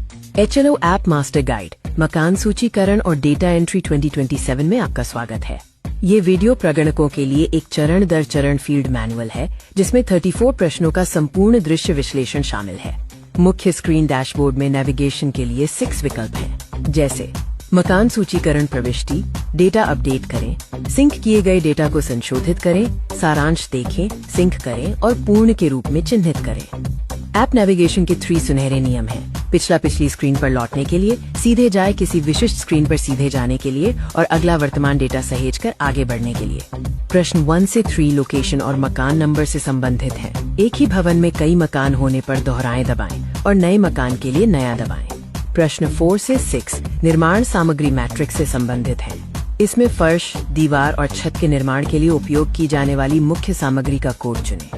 HLO app master guide मकान सूचीकरण और data entry 2027 में आपका स्वागत है। ये वीडियो प्रगणकों के लिए एक चरण दर चरण फील्ड मैनुअल है जिसमें 34 प्रश्नों का संपूर्ण दृश्य विश्लेषण शामिल है। मुख्य स्क्रीन डैशबोर्ड में नेविगेशन के लिए 6 विकल्प हैं, जैसे मकान सूचीकरण प्रविष्टि, डेटा अपडेट करें, सिंक किए गए डेटा को संशोधित करें, सारांश देखें, सिंक करें और पूर्ण के रूप में चिन्हित करें। ऐप नेविगेशन के 3 सुनहरे नियम हैं। पिछली स्क्रीन पर लौटने के लिए, सीधे जाए किसी विशिष्ट स्क्रीन पर सीधे जाने के लिए और अगला वर्तमान डेटा सहेजकर आगे बढ़ने के लिए। प्रश्न 1 से 3 लोकेशन और मकान नंबर से संबंधित हैं। एक ही भवन में कई मकान होने पर दोहराएं दबाएं और नए मकान के लिए नया दबाएं। प्रश्न 4 से 6 निर्माण सामग्री मैट्रिक्स से संबंधित है। इसमें फर्श, दीवार और छत के निर्माण के लिए उपयोग की जाने वाली मुख्य सामग्री का कोड चुनें।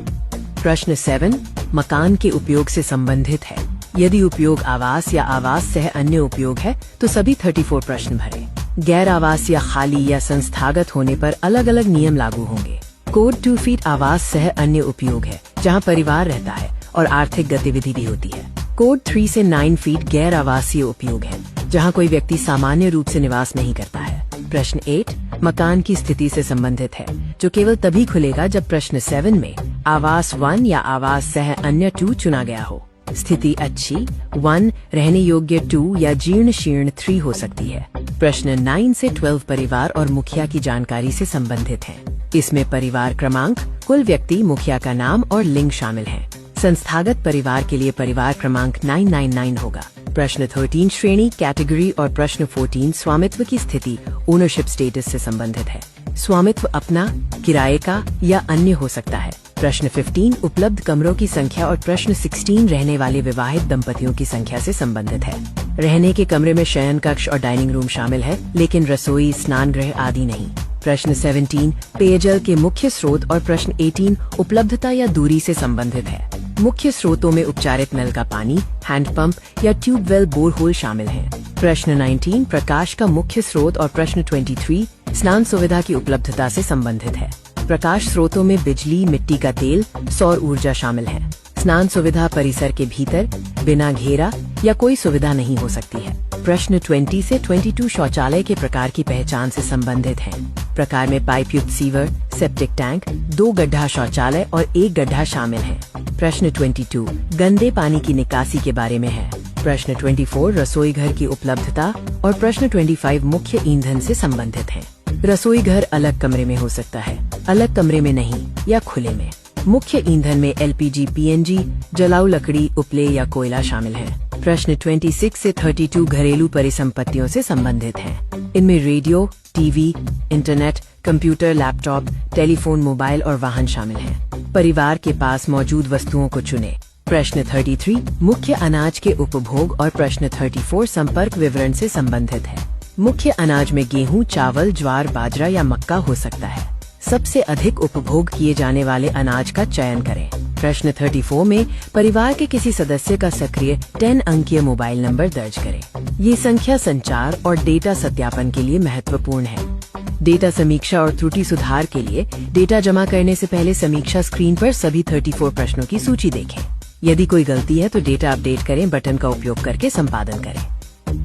प्रश्न 7 मकान के उपयोग से संबंधित है। यदि उपयोग आवास या आवास सह अन्य उपयोग है तो सभी 34 प्रश्न भरें। गैर आवास या खाली या संस्थागत होने पर अलग अलग नियम लागू होंगे। कोड 2 फीट आवास सह अन्य उपयोग है जहां परिवार रहता है और आर्थिक गतिविधि भी होती है। कोड 3 से 9 फीट गैर आवासीय उपयोग है जहां कोई व्यक्ति सामान्य रूप से निवास नहीं करता है। प्रश्न 8 मकान की स्थिति से संबंधित है जो केवल तभी खुलेगा जब प्रश्न 7 में आवास 1 या आवास सह अन्य 2 चुना गया हो। स्थिति अच्छी 1, रहने योग्य 2 या जीर्ण शीर्ण 3 हो सकती है। प्रश्न 9 से 12 परिवार और मुखिया की जानकारी से संबंधित है। इसमें परिवार क्रमांक, कुल व्यक्ति, मुखिया का नाम और लिंग शामिल है। संस्थागत परिवार के लिए परिवार क्रमांक 999 होगा। प्रश्न 13 श्रेणी, कैटेगरी और प्रश्न 14 स्वामित्व की स्थिति, ओनरशिप स्टेटस से संबंधित है। स्वामित्व अपना, किराए का या अन्य हो सकता है। प्रश्न 15 उपलब्ध कमरों की संख्या और प्रश्न 16 रहने वाले विवाहित दंपतियों की संख्या से संबंधित है। रहने के कमरे में शयन कक्ष और डाइनिंग रूम शामिल है, लेकिन रसोई, स्नान गृह आदि नहीं। प्रश्न 17 पेयजल के मुख्य स्रोत और प्रश्न 18 उपलब्धता या दूरी से संबंधित है। मुख्य स्रोतों में उपचारित नल का पानी, हैंडपंप या ट्यूबवेल, बोरहोल शामिल हैं। प्रश्न 19 प्रकाश का मुख्य स्रोत और प्रश्न 23 स्नान सुविधा की उपलब्धता से संबंधित है। प्रकाश स्रोतों में बिजली, मिट्टी का तेल, सौर ऊर्जा शामिल है। स्नान सुविधा परिसर के भीतर बिना घेरा या कोई सुविधा नहीं हो सकती है। प्रश्न 20 से 22 शौचालय के प्रकार की पहचान से संबंधित हैं। प्रकार में पाइप युक्त सीवर, सेप्टिक टैंक, 2 गड्ढा शौचालय और 1 गड्ढा शामिल है। प्रश्न 22 गंदे पानी की निकासी के बारे में है। प्रश्न 24 रसोई घर की उपलब्धता और प्रश्न 25 मुख्य ईंधन से संबंधित है। रसोई घर अलग कमरे में हो सकता है, अलग कमरे में नहीं या खुले में। मुख्य ईंधन में LPG, PNG, जलाऊ लकड़ी, उपले या कोयला शामिल है। प्रश्न 26 से 32 घरेलू परिसंपत्तियों से संबंधित हैं। इनमें radio, TV, internet, computer, laptop, telephone, mobile और वाहन शामिल हैं। परिवार के पास मौजूद वस्तुओं को चुनें। प्रश्न 33 मुख्य अनाज के उपभोग और प्रश्न 34 संपर्क विवरण से संबंधित है। मुख्य अनाज में गेहूं, चावल, ज्वार, बाजरा या मक्का हो सकता है। सबसे अधिक उपभोग किए जाने वाले अनाज का चयन करें। प्रश्न 34 में परिवार के किसी सदस्य का सक्रिय 10 अंकीय मोबाइल नंबर दर्ज करें। ये संख्या संचार और डेटा सत्यापन के लिए महत्वपूर्ण है। डेटा समीक्षा और त्रुटि सुधार के लिए डेटा जमा करने से पहले समीक्षा स्क्रीन पर सभी 34 प्रश्नों की सूची देखें। यदि कोई गलती है तो डेटा अपडेट करें बटन का उपयोग करके संपादन करें।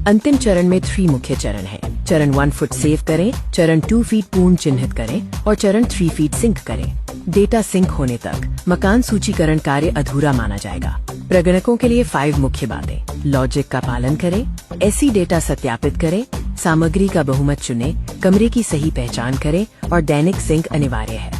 अंतिम चरण में 3 मुख्य चरण हैं। चरण 1 फुट सेव करें, चरण 2 फीट पूर्ण चिन्हित करें और चरण 3 फीट सिंक करें। डेटा सिंक होने तक मकान सूचीकरण कार्य अधूरा माना जाएगा। प्रगणकों के लिए 5 मुख्य बातें। लॉजिक का पालन करें, ऐसी डेटा सत्यापित करें, सामग्री का बहुमत चुनें, कमरे की सही पहचान करें और दैनिक सिंक अनिवार्य है।